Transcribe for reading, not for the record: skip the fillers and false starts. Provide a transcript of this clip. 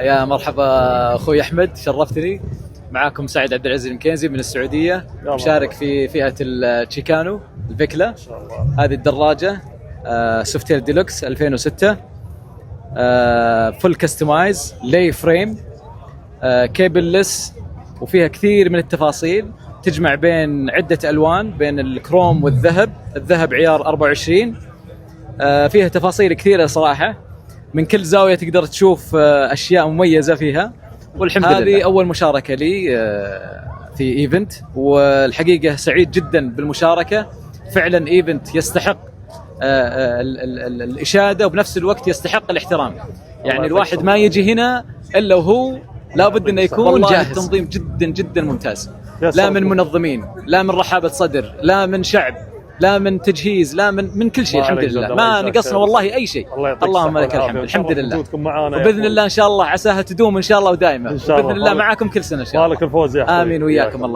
يا مرحبا اخوي احمد، شرفتني. معاكم سعد عبد العزيز المكنزي من السعوديه، مشارك في فئه التشيكانو الفيكلا. هذه الدراجه سوفتير ديلوكس 2006، فول كستمايز، لاي فريم، كيبلس، وفيها كثير من التفاصيل تجمع بين عده الوان، بين الكروم والذهب. الذهب عيار 24. فيها تفاصيل كثيره صراحه، من كل زاويه تقدر تشوف اشياء مميزه فيها. والحمد لله هذه اول مشاركه لي في ايفنت، والحقيقه سعيد جدا بالمشاركه. فعلا ايفنت يستحق الاشاده، وبنفس الوقت يستحق الاحترام. يعني الواحد ما يجي هنا الا وهو لابد انه يكون جاهز. التنظيم جدا جدا ممتاز، لا من منظمين، لا من رحابه صدر، لا من شعب، لا من تجهيز، لا من كل شيء. الحمد لله ما نقصنا والله اي شيء. اللهم لك الحمد. الحمد لله، وباذن الله ان شاء الله عساها تدوم ان شاء الله ودائما. باذن الله معاكم كل سنه ان شاء الله. مالك الفوز يا امين وياكم. الله